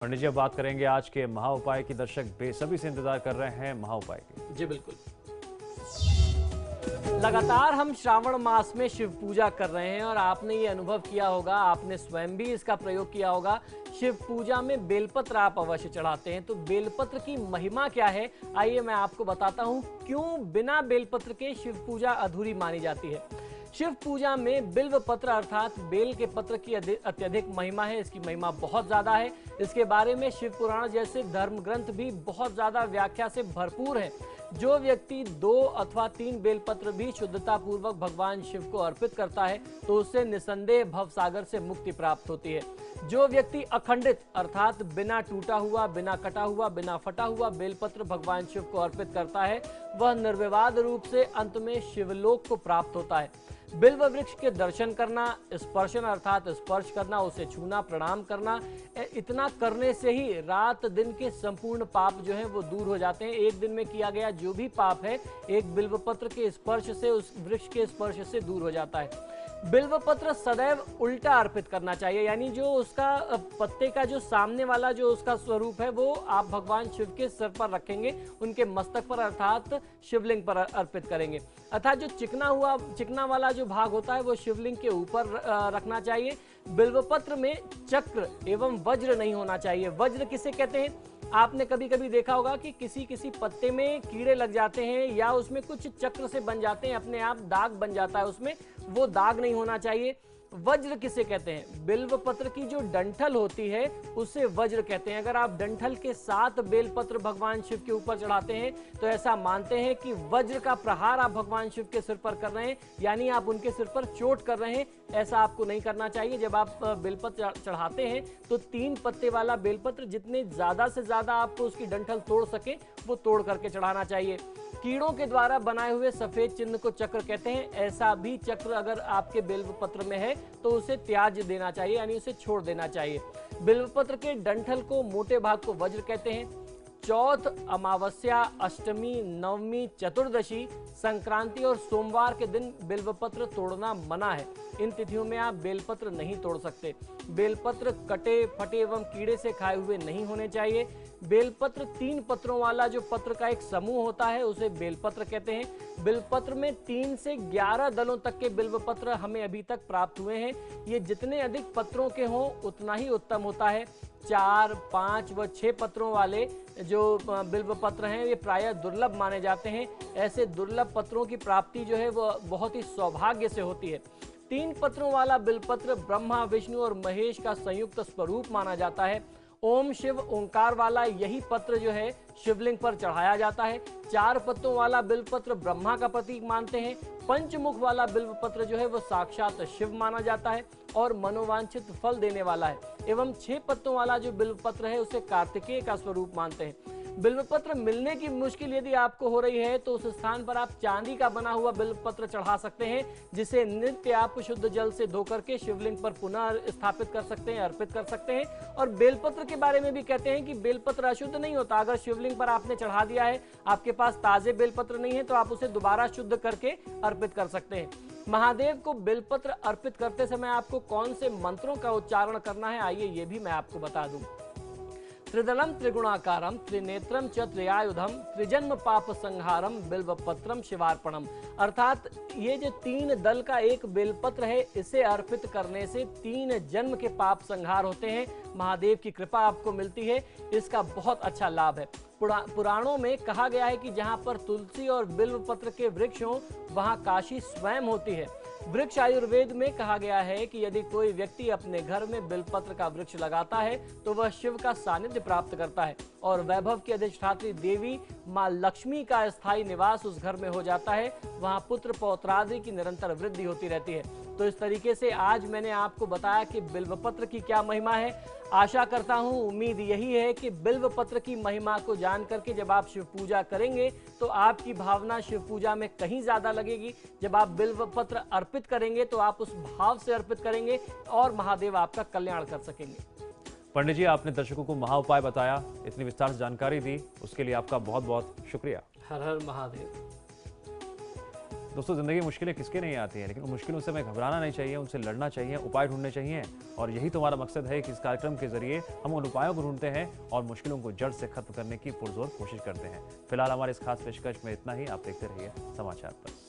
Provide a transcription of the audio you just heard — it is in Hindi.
पंडित जी, अब बात करेंगे आज के महा उपाय की। दर्शक बेसब्री से इंतजार कर रहे हैं महा उपाय के। जी बिल्कुल। लगातार हम श्रावण मास में शिव पूजा कर रहे हैं और आपने ये अनुभव किया होगा, आपने स्वयं भी इसका प्रयोग किया होगा। शिव पूजा में बेलपत्र आप अवश्य चढ़ाते हैं, तो बेलपत्र की महिमा क्या है, आइए मैं आपको बताता हूँ क्यों बिना बेलपत्र के शिव पूजा अधूरी मानी जाती है। शिव पूजा में बिल्व पत्र अर्थात बेल के पत्र की अत्यधिक महिमा है। इसकी महिमा बहुत ज्यादा है। इसके बारे में शिव पुराण जैसे धर्म ग्रंथ भी बहुत ज्यादा व्याख्या से भरपूर है। जो व्यक्ति 2 अथवा 3 बेलपत्र भी शुद्धता पूर्वक भगवान शिव को अर्पित करता है तो उससे निसंदेह भवसागर से मुक्ति प्राप्त होती है। जो व्यक्ति अखंडित अर्थात बिना टूटा हुआ, बिना कटा हुआ, बिना फटा हुआ बेलपत्र भगवान शिव को अर्पित करता है वह निर्विवाद रूप से अंत में शिवलोक को प्राप्त होता है। बिल्व वृक्ष के दर्शन करना, स्पर्शन अर्थात स्पर्श करना, उसे छूना, प्रणाम करना, इतना करने से ही रात दिन के संपूर्ण पाप जो है वो दूर हो जाते हैं। एक दिन में किया गया जो भी पाप है एक बिल्व पत्र के स्पर्श से, उस वृक्ष के स्पर्श से दूर हो जाता है। बिल्व पत्र सदैव उल्टा अर्पित करना चाहिए, यानी जो उसका पत्ते का जो सामने वाला जो उसका स्वरूप है वो आप भगवान शिव के सिर पर रखेंगे, उनके मस्तक पर अर्थात शिवलिंग पर अर्पित करेंगे। अर्थात जो चिकना वाला जो भाग होता है वो शिवलिंग के ऊपर रखना चाहिए। बिल्वपत्र में चक्र एवं वज्र नहीं होना चाहिए। वज्र किसे कहते हैं? आपने कभी कभी देखा होगा कि किसी पत्ते में कीड़े लग जाते हैं या उसमें कुछ चक्र से बन जाते हैं, अपने आप दाग बन जाता है उसमें, वो दाग नहीं होना चाहिए। वज्र किसे कहते हैं? बिल्व पत्र की जो डंठल होती है उसे वज्र कहते हैं। अगर आप डंठल के साथ बेलपत्र भगवान शिव के ऊपर चढ़ाते हैं तो ऐसा मानते हैं कि वज्र का प्रहार आप भगवान शिव के सिर पर कर रहे हैं, यानी आप उनके सिर पर चोट कर रहे हैं। ऐसा आपको नहीं करना चाहिए। जब आप बेलपत्र चढ़ाते हैं तो 3 पत्ते वाला बेलपत्र जितने ज्यादा से ज्यादा आपको उसकी डंठल तोड़ सके वो तोड़ करके चढ़ाना चाहिए। कीड़ों के द्वारा बनाए हुए सफेद चिन्ह को चक्र कहते हैं। ऐसा भी चक्र अगर आपके बिल्व पत्र में है तो उसे त्याज देना चाहिए, यानी उसे छोड़ देना चाहिए। बिल्व पत्र के डंठल को, मोटे भाग को वज्र कहते हैं। चौथ, अमावस्या, अष्टमी, नवमी, चतुर्दशी, संक्रांति और सोमवार के दिन बेलपत्र तोड़ना मना है। इन तिथियों में आप बेलपत्र नहीं तोड़ सकते। बेलपत्र कटे फटे एवं कीड़े से खाए हुए नहीं होने चाहिए। बेलपत्र 3 पत्रों वाला जो पत्र का एक समूह होता है उसे बेलपत्र कहते हैं। बेलपत्र में 3 से 11 दलों तक के बिल्वपत्र हमें अभी तक प्राप्त हुए हैं। ये जितने अधिक पत्रों के हों उतना ही उत्तम होता है। 4, 5 व 6 पत्रों वाले जो बिल्व पत्र हैं ये प्रायः दुर्लभ माने जाते हैं। ऐसे दुर्लभ पत्रों की प्राप्ति जो है वो बहुत ही सौभाग्य से होती है। 3 पत्रों वाला बिल्वपत्र ब्रह्मा, विष्णु और महेश का संयुक्त स्वरूप माना जाता है। ओम शिव ओंकार वाला यही पत्र जो है शिवलिंग पर चढ़ाया जाता है। 4 पत्तों वाला बिल्वपत्र ब्रह्मा का प्रतीक मानते हैं। पंचमुख वाला बिल्वपत्र जो है वो साक्षात शिव माना जाता है और मनोवांछित फल देने वाला है। एवं 6 पत्तों वाला जो बिल्वपत्र है उसे कार्तिकेय का स्वरूप मानते हैं। बिल्वपत्र मिलने की मुश्किल यदि आपको हो रही है तो उस स्थान पर आप चांदी का बना हुआ बिल्वपत्र चढ़ा सकते हैं, जिसे नित्य आप शुद्ध जल से धो करके शिवलिंग पर पुनः स्थापित कर सकते हैं, अर्पित कर सकते हैं। और बेलपत्र के बारे में भी कहते हैं कि बेलपत्र अशुद्ध नहीं होता। अगर शिवलिंग पर आपने चढ़ा दिया है, आपके पास ताजे बेलपत्र नहीं है तो आप उसे दोबारा शुद्ध करके अर्पित कर सकते हैं। महादेव को बेलपत्र अर्पित करते समय आपको कौन से मंत्रों का उच्चारण करना है, आइए ये भी मैं आपको बता दूं। त्रिदलम त्रिगुणाकारम त्रिनेत्रम च त्रियायुधम त्रिजन्म पाप संहारम बिल्वपत्रम शिवार्पणम। अर्थात ये जो 3 दल का एक बेलपत्र है इसे अर्पित करने से 3 जन्म के पाप संहार होते हैं। महादेव की कृपा आपको मिलती है, इसका बहुत अच्छा लाभ है। पुराणों में कहा गया है कि जहां पर तुलसी और बिल्वपत्र के वृक्ष हों वहां काशी स्वयं होती है। वृक्ष आयुर्वेद में कहा गया है कि यदि कोई व्यक्ति अपने घर में बिल्वपत्र का वृक्ष लगाता है तो वह शिव का सानिध्य प्राप्त करता है और वैभव की अधिष्ठात्री देवी मां लक्ष्मी का स्थायी निवास उस घर में हो जाता है। वहां पुत्र पौत्रादि की निरंतर वृद्धि होती रहती है। तो इस तरीके से आज मैंने आपको बताया कि बिल्वपत्र की क्या महिमा है। आशा करता हूं, उम्मीद यही है कि बिल्वपत्र की महिमा को जान करके जब आप शिव पूजा करेंगे तो आपकी भावना शिव पूजा में कहीं ज्यादा लगेगी। जब आप बिल्वपत्र अर्पित करेंगे तो आप उस भाव से अर्पित करेंगे और महादेव आपका कल्याण कर सकेंगे। पंडित जी, आपने दर्शकों को महा उपाय बताया, इतनी विस्तार से जानकारी दी, उसके लिए आपका बहुत बहुत शुक्रिया। हर हर महादेव। दोस्तों, जिंदगी में मुश्किलें किसके नहीं आती हैं, लेकिन उन मुश्किलों से हमें घबराना नहीं चाहिए, उनसे लड़ना चाहिए, उपाय ढूंढने चाहिए। और यही तो हमारा मकसद है कि इस कार्यक्रम के जरिए हम उन उपायों को ढूंढते हैं और मुश्किलों को जड़ से खत्म करने की पुरजोर कोशिश करते हैं। फिलहाल हमारे इस खास पेशकश में इतना ही। आप देखते रहिए समाचार प्लस।